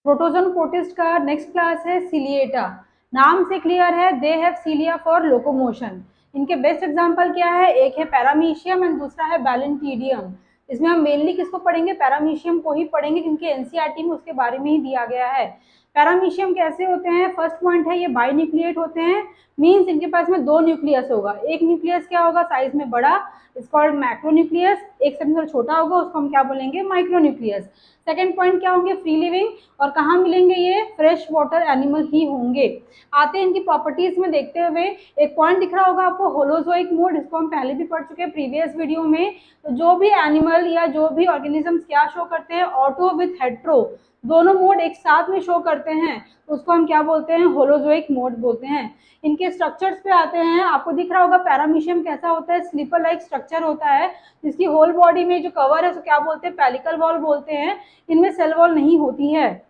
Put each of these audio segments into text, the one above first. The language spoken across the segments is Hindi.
प्रोटोजोन प्रोटिस्ट का नेक्स्ट क्लास है सिलिएटा। नाम से क्लियर है, they have cilia for locomotion. इनके बेस्ट एग्जांपल क्या है? एक है पैरामीशियम एंड दूसरा है बैलेंटीडियम। इसमें हम मेनली किसको पढ़ेंगे? पैरामीशियम को ही पढ़ेंगे, क्योंकि एनसीईआरटी में उसके बारे में ही दिया गया है। पैरामीशियम कैसे होते हैं? फर्स्ट पॉइंट है, ये बाइन्यूक्लिएट होते हैं। मीन्स इनके पास में दो न्यूक्लियस होगा। एक न्यूक्लियस क्या होगा? साइज में बड़ा, इसको मैक्रोन्यूक्लियस। एक से थोड़ा छोटा होगा, उसको हम क्या बोलेंगे? माइक्रोन्यूक्लियस। सेकेंड पॉइंट क्या होंगे? Free living. और कहाँ मिलेंगे ये? फ्रेश वाटर एनिमल ही होंगे। आते हैं इनकी प्रॉपर्टीज में देखते हुए। एक पॉइंट दिख रहा होगा आपको, होलोजोइक मोड, इसको हम पहले भी पढ़ चुके हैं प्रीवियस वीडियो में। तो जो भी एनिमल या जो भी ऑर्गेनिजम्स क्या शो करते हैं? ऑटो विथ हेट्रो, दोनों मोड एक साथ में शो करते हैं, तो उसको हम क्या बोलते हैं? होलोजोइक मोड बोलते हैं। इनके स्ट्रक्चर्स पे आते हैं। आपको दिख रहा होगा पैरामीशियम कैसा होता है? स्लीपर लाइक स्ट्रक्चर होता है, जिसकी होल बॉडी में जो कवर है उसको क्या बोलते हैं? पेलिकल वॉल बोलते हैं। इनमें सेल वॉल नहीं होती है।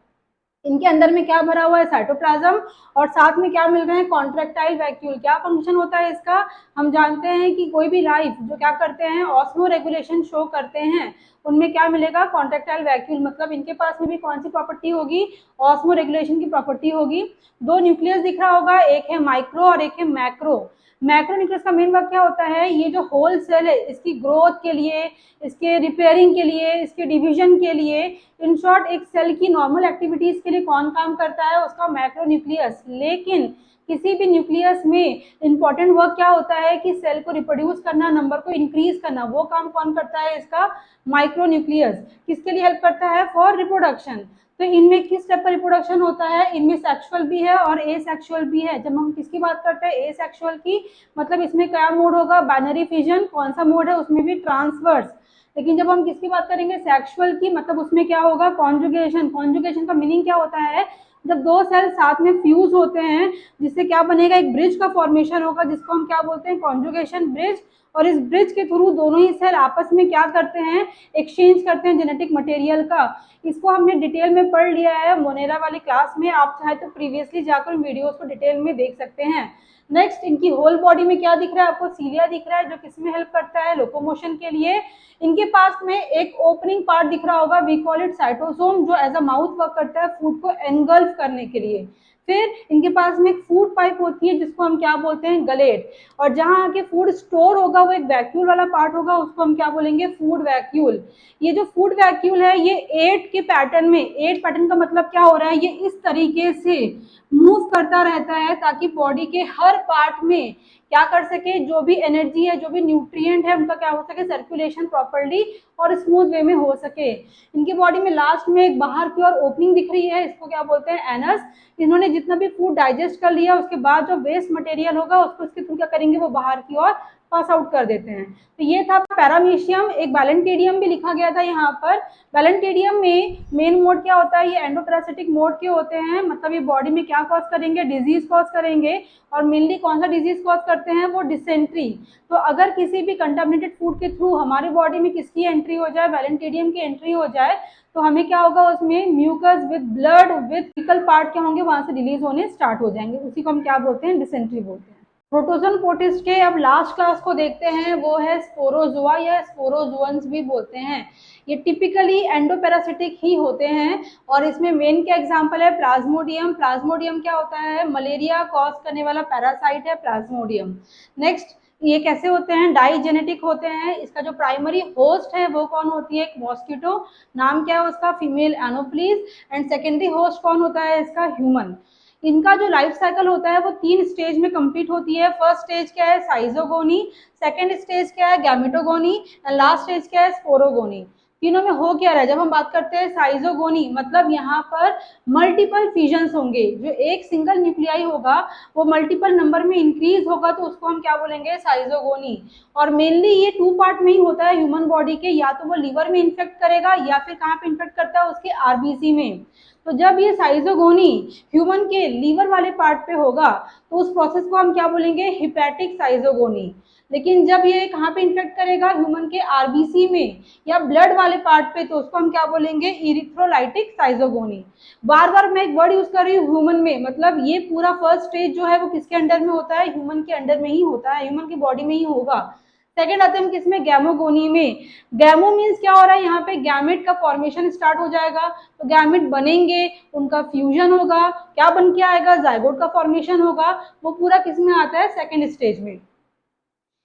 इनके अंदर में क्या भरा हुआ है? साइटोप्लाज्म। और साथ में क्या मिल रहे हैं? Contractile vacuole. क्या फंक्शन होता है इसका? हम जानते हैं कि कोई भी लाइफ जो क्या करते हैं? ऑस्मो रेगुलेशन शो करते हैं, उनमें क्या मिलेगा? Contractile vacuole. मतलब इनके पास में भी कौन सी प्रॉपर्टी होगी? ऑस्मो रेगुलेशन की प्रॉपर्टी होगी। दो न्यूक्लियस दिख रहा होगा, एक है माइक्रो और एक है मैक्रो। मैक्रोन्यूक्लियस का मेन वर्क क्या होता है? ये जो होल सेल है, इसकी ग्रोथ के लिए, इसके रिपेयरिंग के लिए, इसके डिवीजन के लिए, इन शॉर्ट एक सेल की नॉर्मल एक्टिविटीज के लिए कौन काम करता है? उसका मैक्रोन्यूक्लियस। लेकिन किसी भी न्यूक्लियस में इंपॉर्टेंट वर्क क्या होता है? कि सेल को रिप्रोड्यूस करना, नंबर को इंक्रीज करना। वो काम कौन करता है? इसका माइक्रोन्यूक्लियस। किसके लिए हेल्प करता है? For reproduction. तो इनमें किस टाइप का रिप्रोडक्शन होता है? इनमें सेक्सुअल भी है और एसेक्सुअल भी है। जब हम किसकी बात करते हैं? एसेक्सुअल की, मतलब इसमें क्या मोड होगा? Binary fission. कौन सा मोड है? उसमें भी ट्रांसवर्स। लेकिन जब हम किसकी बात करेंगे? सेक्सुअल की, मतलब उसमें क्या होगा? कॉन्जुगेशन। कॉन्जुगेशन का मीनिंग क्या होता है? जब दो सेल साथ में फ्यूज होते हैं, जिससे क्या बनेगा? एक ब्रिज का फॉर्मेशन होगा, जिसको हम क्या बोलते हैं? Conjugation bridge. और इस ब्रिज के थ्रू दोनों ही सेल आपस में क्या करते हैं? एक्सचेंज करते हैं जेनेटिक मटेरियल का। इसको हमने डिटेल में पढ़ लिया है मोनेरा वाली क्लास में। आप चाहे तो प्रीवियसली जाकर वीडियोस को डिटेल में देख सकते हैं। नेक्स्ट, इनकी होल बॉडी में क्या दिख रहा है आपको? सीलिया दिख रहा है, जो किसमें हेल्प करता है? लोकोमोशन के लिए। इनके पास में एक ओपनिंग पार्ट दिख रहा होगा, वी कॉल इट साइटोसोम, जो एज अ माउथ वर्क करता है फूड को एनगल्फ करने के लिए। फिर इनके पास में एक फूड पाइप होती है, जिसको हम क्या बोलते हैं? गलेट। और जहां आके फूड स्टोर होगा, वो एक वैक्यूल वाला पार्ट होगा, उसको हम क्या बोलेंगे? Food vacuole. ये जो फूड वैक्यूल है, ये 8 के पैटर्न में, 8 पैटर्न का मतलब क्या हो रहा है? ये इस तरीके से मूव करता रहता है, ताकि बॉडी के हर पार्ट में क्या कर सके? जो भी एनर्जी है, जो भी न्यूट्रिएंट है, उनका क्या हो सके? सर्कुलेशन प्रॉपर्ली और स्मूथ वे में हो सके। इनकी बॉडी में लास्ट में एक बाहर की ओर ओपनिंग दिख रही है, इसको क्या बोलते हैं? एनस। इन्होंने जितना भी फूड डाइजेस्ट कर लिया, उसके बाद जो वेस्ट मटेरियल होगा, उसको इसके थ्रू क्या करेंगे? वो बाहर की ओर पास आउट कर देते हैं। तो ये था पैरामीशियम। एक बैलेंटीडियम भी लिखा गया था यहाँ पर। बैलेंटीडियम में मेन मोड क्या होता है? ये एंडोपैरासिटिक मोड के होते हैं, मतलब ये बॉडी में क्या कॉज करेंगे? डिजीज कॉज करेंगे। और मेनली कौन सा डिजीज कॉज करते हैं? वो डिसेंट्री। तो अगर किसी भी कंटामिनेटेड फूड के थ्रू हमारी बॉडी में किसकी एंट्री हो जाए? बैलेंटीडियम की एंट्री हो जाए, तो हमें क्या होगा? उसमें mucus with blood with fecal part क्या होंगे? वहां से रिलीज होने स्टार्ट हो जाएंगे। उसी को हम क्या बोलते हैं? डिसेंट्री बोलते हैं। प्रोटोजोन प्रोटिस्ट के अब लास्ट क्लास को देखते हैं, वो है स्पोरोजोआ या स्पोरोजोअन्स भी बोलते हैं। ये टिपिकली एंडोपैरासिटिक ही होते हैं। और इसमें मेन क्या एग्जांपल है? प्लाज्मोडियम। प्लाज्मोडियम क्या होता है? मलेरिया कॉज करने वाला पैरासाइट है प्लाज्मोडियम। नेक्स्ट, ये कैसे होते हैं? डाइजेनेटिक होते हैं। इसका जो प्राइमरी होस्ट है वो कौन होती है? एक मॉस्किटो। नाम क्या है उसका? Female Anopheles. And secondary host कौन होता है इसका? ह्यूमन। इनका जो लाइफ साइकिल होता है वो 3 स्टेज में कंप्लीट होती है। फर्स्ट स्टेज क्या है? साइजोगोनी। सेकेंड स्टेज क्या है? गैमेटोगोनी। एंड लास्ट स्टेज क्या है? स्पोरोगोनी। तीनों में हो क्या रहा है? जब हम बात करते हैं साइजोगोनी, मतलब यहाँ पर मल्टीपल फ्यूजन्स होंगे। जो एक सिंगल न्यूक्लियाई होगा वो मल्टीपल नंबर में इंक्रीज होगा, तो उसको हम क्या बोलेंगे? साइजोगोनी। और मेनली ये 2 पार्ट में ही होता है ह्यूमन बॉडी के, या तो वो लीवर में इन्फेक्ट करेगा या फिर कहाँ पे इन्फेक्ट करता है? उसके आरबीसी में। तो जब ये साइजोगोनी ह्यूमन के लीवर वाले पार्ट पे होगा, तो उस प्रोसेस को हम क्या बोलेंगे? हिपैटिक साइजोगोनी। लेकिन जब ये कहाँ पे इन्फेक्ट करेगा? ह्यूमन के आरबीसी में या ब्लड वाले पार्ट पे, तो उसको हम क्या बोलेंगे? इरिथ्रोलाइटिक साइजोगोनी। बार बार मैं एक वर्ड यूज कर रही हूँ ह्यूमन में, मतलब ये पूरा फर्स्ट स्टेज जो है वो किसके अंडर में होता है? ह्यूमन के अंडर में ही होता है, ह्यूमन की बॉडी में ही होगा। सेकंड आते हैं किसमें, गैमोगोनी में। गैमो मीन्स क्या हो रहा है, यहाँ पे गैमेट का फॉर्मेशन स्टार्ट हो जाएगा, तो गैमेट बनेंगे, उनका फ्यूजन होगा, क्या बन के आएगा, जाइगोट का फॉर्मेशन होगा। वो पूरा किसमें आता है, सेकंड स्टेज में।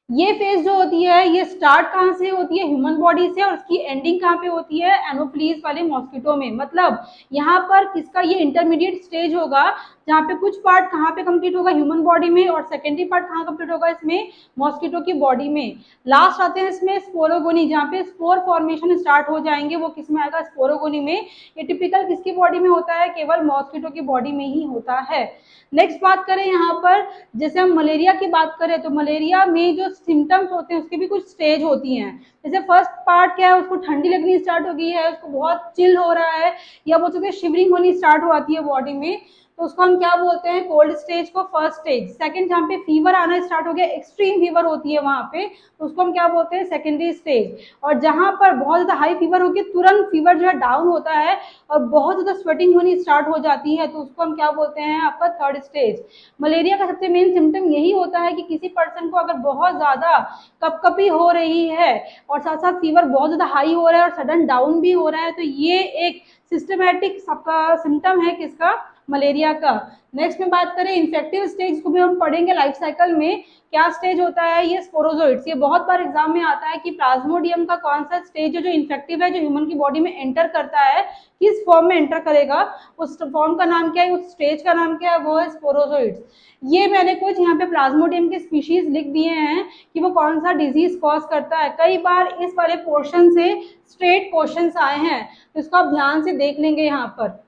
ये फेज जो होती है ये स्टार्ट कहाँ से होती है, ह्यूमन बॉडी से, और उसकी एंडिंग कहाँ पे होती है, एनोफ्लीज वाले मॉस्किटो में। मतलब यहाँ पर किसका ये इंटरमीडिएट स्टेज होगा, जहाँ पे कुछ पार्ट कहाँ पे कंप्लीट होगा, ह्यूमन बॉडी में, और सेकेंडरी पार्ट कहाँ कंप्लीट होगा, इसमें मॉस्किटो की बॉडी में। लास्ट आते हैं इसमें स्पोरोगोनी, जहाँ पे स्पोर फॉर्मेशन स्टार्ट हो जाएंगे, वो किसमें आएगा, स्पोरोगोनी में। ये टिपिकल किसकी बॉडी में होता है, केवल मॉस्किटो की बॉडी में ही होता है। नेक्स्ट बात करें यहाँ पर, जैसे हम मलेरिया की बात करें तो मलेरिया में जो सिम्टम्स होते हैं उसकी भी कुछ स्टेज होती हैं। जैसे फर्स्ट पार्ट क्या है, उसको ठंडी लगनी स्टार्ट हो गई है, उसको बहुत चिल हो रहा है, या बोल सकते हैं शिवरिंग होनी स्टार्ट हो जाती है बॉडी में, तो उसको हम क्या बोलते हैं, कोल्ड स्टेज को फर्स्ट स्टेज। सेकंड जहाँ पे फीवर आना स्टार्ट हो गया, एक्सट्रीम फीवर होती है वहां पे, तो उसको हम क्या बोलते हैं, सेकेंडरी स्टेज। और जहां पर बहुत ज्यादा हाई फीवर होगी, तुरंत फीवर जो है डाउन होता है और बहुत ज्यादा स्वेटिंग होनी स्टार्ट हो जाती है, तो उसको हम क्या बोलते हैं, आपका थर्ड स्टेज। मलेरिया का सबसे मेन सिम्टम यही होता है कि किसी पर्सन को अगर बहुत ज्यादा कपकपी हो रही है और साथ साथ फीवर बहुत ज्यादा हाई हो रहा है और सडन डाउन भी हो रहा है, तो ये एक सिस्टमैटिक सबका सिम्टम है किसका, मलेरिया का। नेक्स्ट में बात करें इन्फेक्टिव स्टेज को भी हम पढ़ेंगे लाइफ साइकिल में, क्या स्टेज होता है, ये स्पोरोजोइड्स। ये बहुत बार एग्जाम में आता है कि प्लाज्मोडियम का कौन सा स्टेज है जो इन्फेक्टिव है, जो ह्यूमन की बॉडी में एंटर करता है, किस फॉर्म में एंटर करेगा, उस फॉर्म का नाम क्या है, उस स्टेज का नाम क्या है, वो है स्पोरोजोइड्स। ये मैंने कुछ यहाँ पे प्लाज्मोडियम के स्पीशीज लिख दिए हैं कि वो कौन सा डिजीज कॉज करता है। कई बार इस वाले पोर्शन से स्ट्रेट क्वेश्चंस आए हैं, तो इसको आप ध्यान से देख लेंगे यहाँ पर।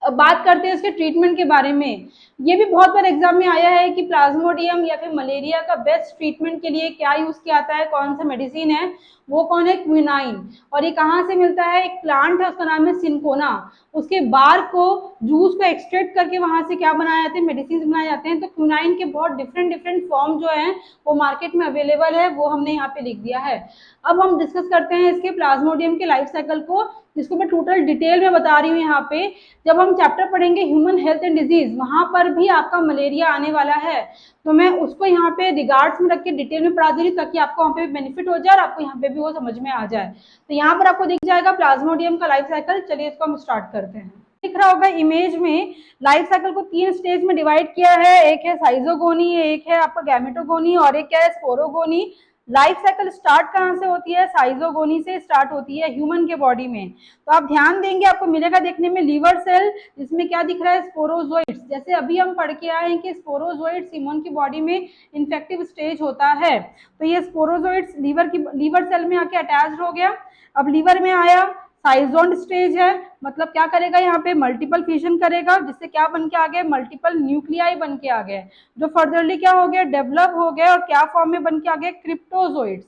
अब बात करते हैं इसके ट्रीटमेंट के बारे में। ये भी बहुत बार एग्जाम में आया है कि प्लाज्मोडियम या फिर मलेरिया का बेस्ट ट्रीटमेंट के लिए क्या यूज किया जाता है, कौन सा मेडिसिन है, वो कौन है, क्विनाइन। और ये कहाँ से मिलता है, एक प्लांट है उसका नाम है सिंकोना, उसके बार को जूस को एक्सट्रैक्ट करके वहां से क्या बनाए जाते हैं, मेडिसिन बनाए जाते हैं। तो क्विनाइन के बहुत डिफरेंट डिफरेंट फॉर्म जो है वो मार्केट में अवेलेबल है, वो हमने यहाँ पे लिख दिया है। अब हम डिस्कस करते हैं इसके प्लाज्मोडियम के लाइफ साइकिल को, जिसको मैं टोटल डिटेल में बता रही हूँ यहाँ पे। जब हम चैप्टर पढ़ेंगे ह्यूमन हेल्थ एंड डिजीज, वहां पर भी आपका मलेरिया आने वाला है, तो मैं उसको यहाँ पे रिगार्ड्स में रख के डिटेल में पढ़ा दे रही हूँ, ताकि आपको वहाँ पे बेनिफिट हो जाए और आपको यहाँ पे भी वो समझ में आ जाए। तो यहाँ पर आपको दिख जाएगा प्लाज्मोडियम का लाइफ साइकिल। चलिए इसको हम स्टार्ट करते हैं। दिख रहा होगा इमेज में, लाइफ साइकिल को 3 स्टेज में डिवाइड किया है, एक है साइजोगोनी, एक है आपका गैमेटोगोनी, और एक क्या है, स्पोरोगोनी। लाइफ साइकिल स्टार्ट कहाँ से होती है, साइजोगोनी से स्टार्ट होती है ह्यूमन के बॉडी में। तो आप ध्यान देंगे, आपको मिलेगा देखने में लीवर सेल, जिसमें क्या दिख रहा है, स्पोरोजोइड्स। जैसे अभी हम पढ़ के आए हैं कि स्पोरोजोइड्स ह्यूमन की बॉडी में इन्फेक्टिव स्टेज होता है, तो ये स्पोरोजोइड्स लीवर सेल में आके अटैच हो गया। अब लीवर में आया, साइजोन्ड स्टेज है, मतलब क्या करेगा, यहाँ पे मल्टीपल फिशन करेगा, जिससे क्या बन के आ गए, मल्टीपल न्यूक्लियाई बन के आ गए, जो फर्दरली क्या हो गया, डेवलप हो गए, और क्या फॉर्म में बन के आ गए, क्रिप्टोजोइड्स।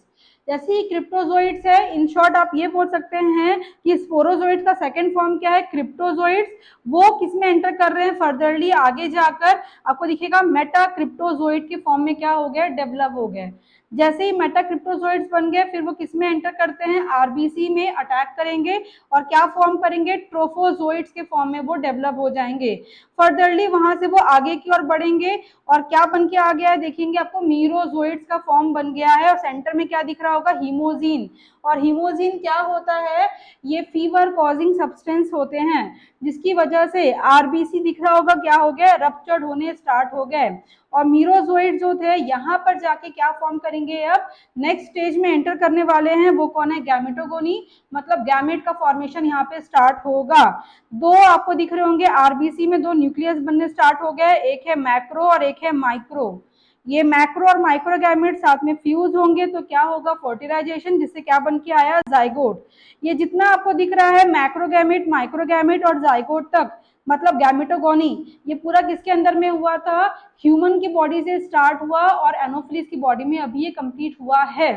जैसे ही क्रिप्टोजोइड्स है, इन शॉर्ट आप ये बोल सकते हैं कि स्पोरोजोइड्स का सेकंड फॉर्म क्या है, क्रिप्टोजोइड्स। वो किसमें एंटर कर रहे हैं, फर्दरली आगे जाकर आपको दिखेगा मेटा क्रिप्टोजोइड के फॉर्म में क्या हो गया, डेवलप हो गए। जैसे ही मेटा क्रिप्टोजोइड्स बन गए, फिर वो किसमें एंटर करते हैं, आरबीसी में अटैक करेंगे, और क्या फॉर्म करेंगे, ट्रोफोजोइड्स के फॉर्म में वो डेवलप हो जाएंगे। फर्दरली वहां से वो आगे की ओर बढ़ेंगे, और क्या बन के आ गया है, देखेंगे आपको मीरोजोइड्स का फॉर्म बन गया है, और सेंटर में क्या दिख रहा होगा, हीमोजीन। और हीमोजीन क्या होता है, ये फीवर कॉजिंग सब्सटेंस होते हैं, जिसकी वजह से आरबीसी दिख रहा होगा क्या हो गया, रप्चर्ड होने स्टार्ट हो गए। और मीरोजोइड जो थे यहाँ पर जाके क्या फॉर्म करेंगे, अब नेक्स्ट स्टेज में एंटर करने वाले हैं, वो कौन है, गैमेटोगोनी, मतलब गैमेट का फॉर्मेशन यहाँ पे स्टार्ट होगा। दो आपको दिख रहे होंगे आरबीसी में, दो न्यूक्लियस बनने स्टार्ट हो गए, एक है मैक्रो और एक है माइक्रो। ये मैक्रो और माइक्रो गैमेट साथ में फ्यूज होंगे, तो क्या होगा, फर्टिलाइजेशन, जिससे क्या बन के आया, जाइगोट। ये जितना आपको दिख रहा है मैक्रो गैमेट, माइक्रो गैमेट और जाइगोट तक, मतलब गैमेटोगोनी, ये पूरा किसके अंदर में हुआ था, ह्यूमन की बॉडी से स्टार्ट हुआ, और एनोफिलिस की बॉडी में अभी ये कंप्लीट हुआ है।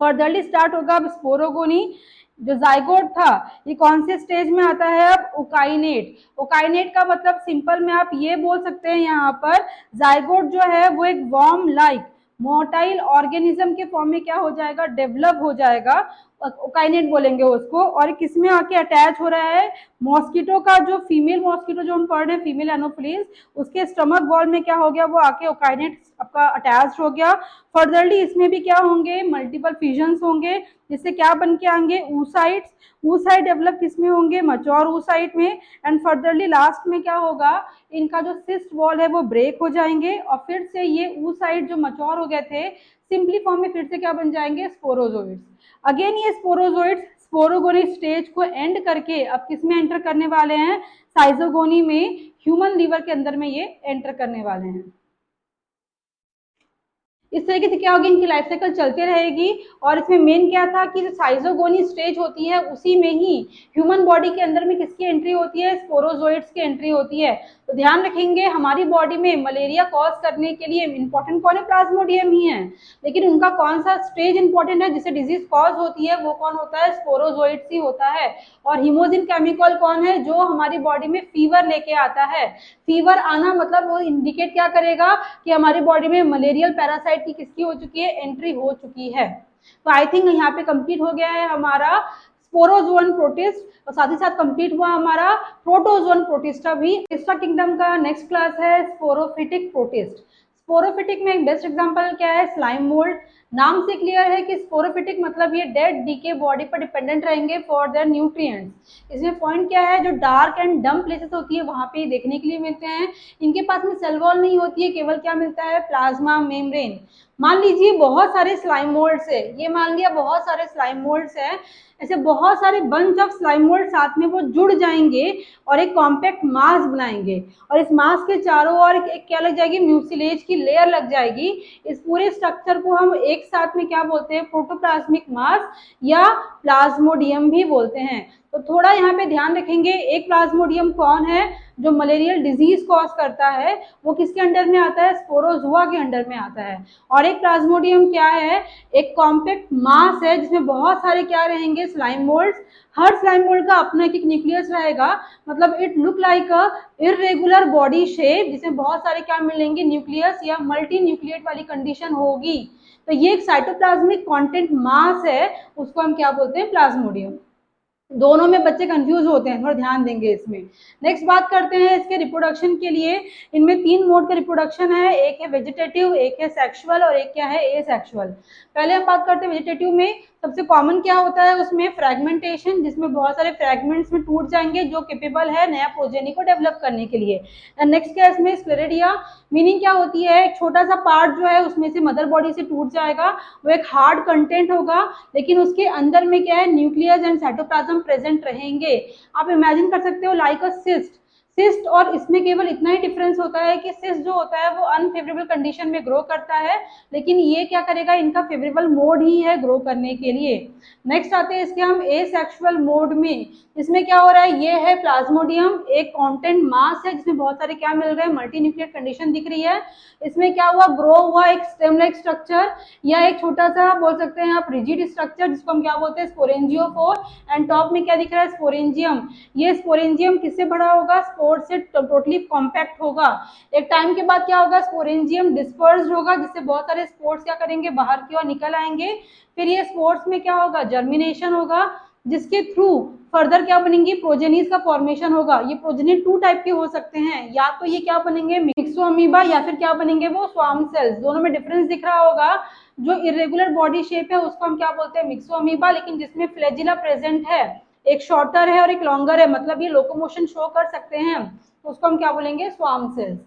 फर्दरली स्टार्ट होगा अब स्पोरोगोनी। जो जाइगोट था, ये कौन से स्टेज में आता है, अब ओकाइनेट। ओकाइनेट का मतलब सिंपल में आप ये बोल सकते हैं यहाँ पर, जाइगोट जो है वो एक वॉर्म लाइक, मोटाइल ऑर्गेनिज्म के फॉर्म में क्या हो जाएगा, डेवलप हो जाएगा, ओकाइनेट बोलेंगे उसको। और किसमें आके अटैच हो रहा है, मॉस्किटो का जो फीमेल मॉस्किटो जो हम पढ़ रहे हैं फीमेल एनोफिलीज, उसके स्टमक वॉल में क्या हो गया, वो आके ओकाइनेट आपका अटैच हो गया। फर्दरली इसमें भी क्या होंगे, मल्टीपल फ्यूजन्स होंगे, जिससे क्या बन के आएंगे, oocytes। oocyte डेवलप किसमें होंगे, मैच्योर oocyte में। एंड फर्दरली लास्ट में क्या होगा, इनका जो सिस्ट वॉल है वो ब्रेक हो जाएंगे और फिर से ये oocyte जो मैच्योर हो गए थे सिंपली फॉर्म में फिर से क्या बन जाएंगे, स्पोरोजोइड्स। अगेन ये स्पोरोजोइड्स स्पोरोगोनी स्टेज को एंड करके अब किस में एंटर करने वाले हैं, साइजोगोनी में, ह्यूमन लीवर के अंदर में ये एंटर करने वाले हैं। इस तरीके से क्या होगी, इनकी लाइफ साइकिल चलती रहेगी। और इसमें मेन क्या था कि जो साइजोगोनी स्टेज होती है उसी में ही ह्यूमन बॉडी के अंदर में किसकी एंट्री होती है, स्पोरोजोइड्स की एंट्री होती है। तो ध्यान रखेंगे हमारी बॉडी में मलेरिया कॉज करने के लिए इंपॉर्टेंट कौन है, प्लाज्मोडियम ही है, लेकिन उनका कौन सा स्टेज इंपॉर्टेंट है जिससे डिजीज कॉज होती है, वो कौन होता है, स्पोरोजोइड्स ही होता है। और हिमोजिन केमिकल कौन है, जो हमारी बॉडी में फीवर लेके आता है। फीवर आना मतलब वो इंडिकेट क्या करेगा कि हमारी बॉडी में मलेरियल पैरासाइट की किसकी हो चुकी है, एंट्री हो चुकी है। तो आई थिंक यहाँ पे कंप्लीट हो गया है हमारा स्पोरोजोन प्रोटिस्ट और साथ ही साथ कंप्लीट हुआ हमारा प्रोटोजोन प्रोटिस्टा भी। प्रोटिस्टा किंगडम का नेक्स्ट क्लास है स्पोरोफिटिक प्रोटिस्ट। स्पोरोफिटिक में एक बेस्ट एग्जांपल क्या है, स्लाइम मोल्ड। नाम से क्लियर है कि स्पोरोफिटिक मतलब ये डेड डीके बॉडी पर डिपेंडेंट रहेंगे फॉर देयर न्यूट्रिएंट्स। इसमें पॉइंट क्या है, जो डार्क एंड डम प्लेसेस होती है वहां पे देखने के लिए मिलते हैं। इनके पास में सेल वॉल नहीं होती है, केवल क्या मिलता है, प्लाज्मा मेम्ब्रेन। मान लीजिए बहुत सारे स्लाइम मोल्ड्स है, ये मान लिया बहुत सारे स्लाइम मोल्ड्स है, ऐसे बहुत सारे बंच ऑफ स्लाइम मोल्ड साथ में वो जुड़ जाएंगे और एक कॉम्पैक्ट मास बनाएंगे और इस मास के चारों ओर एक क्या लग जाएगी, म्यूसिलेज की लेयर लग जाएगी। इस पूरे स्ट्रक्चर को हम एक साथ में क्या बोलते हैं, प्रोटोप्लाज्मिक मास या प्लाज्मोडियम भी बोलते हैं। तो थोड़ा यहाँ पे ध्यान रखेंगे, एक प्लाज्मोडियम कौन है जो मलेरियल डिजीज कॉज करता है, वो किसके अंडर में आता है, स्पोरोजुआ के अंडर में आता है। और एक प्लाज्मोडियम क्या है, एक कॉम्पैक्ट मास है जिसमें बहुत सारे क्या रहेंगे, स्लाइम मोल्ड्स। हर स्लाइम मोल्ड का अपना एक न्यूक्लियस रहेगा, मतलब it look like a irregular body shape जिसमें बहुत सारे क्या मिलेंगे, न्यूक्लियस या मल्टी न्यूक्लिएट वाली कंडीशन होगी। तो ये एक साइटोप्लाज्मिक कंटेंट मास है, उसको हम क्या बोलते हैं, प्लाज्मोडियम। दोनों में बच्चे कंफ्यूज होते हैं, थोड़ा ध्यान देंगे इसमें। नेक्स्ट बात करते हैं इसके रिप्रोडक्शन के लिए। इनमें 3 मोड का रिप्रोडक्शन है, एक है वेजिटेटिव, एक है सेक्सुअल और एक क्या है, एसेक्सुअल। पहले हम बात करते हैं वेजिटेटिव में। सबसे कॉमन क्या होता है उसमें, फ्रैगमेंटेशन, जिसमें बहुत सारे फ्रैगमेंट्स में टूट जाएंगे जो कैपेबल है नया प्रोजेनी को डेवलप करने के लिए। नेक्स्ट क्या है इसमें, स्क्लेरेडिया। मीनिंग क्या होती है, एक छोटा सा पार्ट जो है उसमें से मदर बॉडी से टूट जाएगा, वो एक हार्ड कंटेंट होगा, लेकिन उसके अंदर में क्या है, न्यूक्लियस एंड साइटोप्लाज्म प्रेजेंट रहेंगे। आप इमेजिन कर सकते हो लाइक अ सिस्ट। सिस्ट और इसमें केवल इतना ही डिफरेंस होता है कि सिस्ट जो होता है वो अनफेवरेबल कंडीशन में ग्रो करता है, लेकिन ये क्या करेगा, इनका फेवरेबल मोड ही है ग्रो करने के लिए। नेक्स्ट आते हैं इसके हम एसेक्सुअल मोड में। इसमें क्या हो रहा है, ये है प्लाज्मोडियम, एक कॉन्टेंट मास है जिसमें बहुत सारे क्या मिल रहे हैं, मल्टी न्यूक्लिएट कंडीशन दिख रही है। इसमें क्या हुआ, ग्रो हुआ एक स्टेम लाइक स्ट्रक्चर या एक छोटा सा बोल सकते हैं आप रिजिड स्ट्रक्चर जिसको हम क्या बोलते हैं, स्पोरेंजियोफोर। एंड टॉप में क्या दिख रहा है, स्पोरेंजियम। ये स्पोरेंजियम किससे बड़ा होगा, स्पोर से टोटली कॉम्पैक्ट होगा। एक टाइम के बाद क्या होगा, स्पोरेंजियम डिस्पर्स्ड होगा जिससे बहुत सारे स्पोर्स क्या करेंगे, बाहर की ओर निकल आएंगे। फिर ये स्पोर्स में क्या होगा, जर्मिनेशन होगा, जिसके थ्रू फर्दर क्या बनेंगी, प्रोजेनीज का फॉर्मेशन होगा। ये प्रोजेनी 2 टाइप के हो सकते हैं, या तो ये क्या बनेंगे, मिक्सोअमीबा, या फिर क्या बनेंगे, वो स्वार्म सेल्स। दोनों में डिफरेंस दिख रहा होगा, जो इरेगुलर बॉडी शेप है उसको हम क्या बोलते हैं, मिक्सोअमीबा, लेकिन जिसमें फ्लैजिला प्रेजेंट है, एक शॉर्टर है और एक लॉन्गर है, मतलब ये लोकोमोशन शो कर सकते हैं, तो उसको हम क्या बोलेंगे, स्वार्म सेल्स।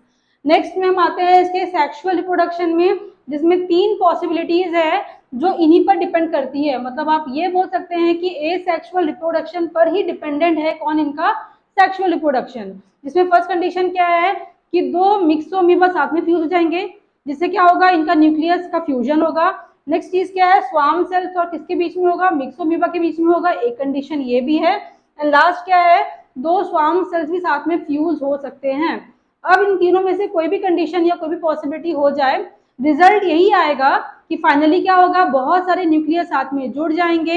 नेक्स्ट में हम आते हैं इसके सेक्सुअल रिप्रोडक्शन में, जिसमें 3 पॉसिबिलिटीज है जो इन्हीं पर डिपेंड करती है। मतलब आप ये बोल सकते हैं कि एसेक्सुअल रिप्रोडक्शन पर ही डिपेंडेंट है कौन, इनका सेक्सुअल रिप्रोडक्शन। जिसमें फर्स्ट कंडीशन क्या है कि 2 मिक्सोअमीबा साथ में फ्यूज हो जाएंगे, जिससे क्या होगा, इनका न्यूक्लियस का फ्यूजन होगा। नेक्स्ट चीज क्या है, स्वार्म सेल्स और किसके बीच में होगा, मिक्सोअमीबा के बीच में होगा, एक कंडीशन ये भी है। एंड लास्ट क्या है, 2 स्वार्म सेल्स भी साथ में फ्यूज हो सकते हैं। अब इन तीनों में से कोई भी कंडीशन या कोई भी पॉसिबिलिटी हो जाए, रिजल्ट यही आएगा कि फाइनली क्या होगा, बहुत सारे न्यूक्लियस साथ में जुड़ जाएंगे,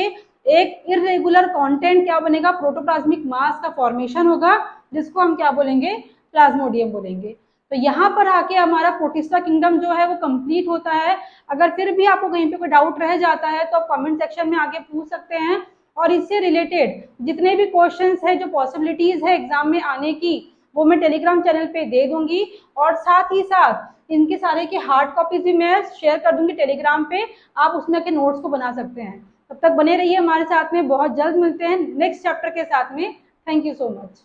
एक इरेगुलर कंटेंट क्या बनेगा, प्रोटोप्लाज्मिक मास का फॉर्मेशन होगा, जिसको हम क्या बोलेंगे, प्लाज्मोडियम बोलेंगे। तो तो यहाँ पर आके हमारा प्रोटिस्टा किंगडम जो है वो कंप्लीट होता है। अगर फिर भी आपको कहीं पे कोई डाउट रह जाता है तो आप कमेंट सेक्शन में आके पूछ सकते हैं, और इससे रिलेटेड जितने भी क्वेश्चंस है, जो पॉसिबिलिटीज है एग्जाम में आने की, वो मैं टेलीग्राम चैनल पे दे दूंगी, और साथ ही साथ इनके सारे की हार्ड कॉपीज भी मैं शेयर कर दूंगी टेलीग्राम पे, आप उसमें के नोट्स को बना सकते हैं। तब तक बने रहिए हमारे साथ में, बहुत जल्द मिलते हैं नेक्स्ट चैप्टर के साथ में। Thank you so much.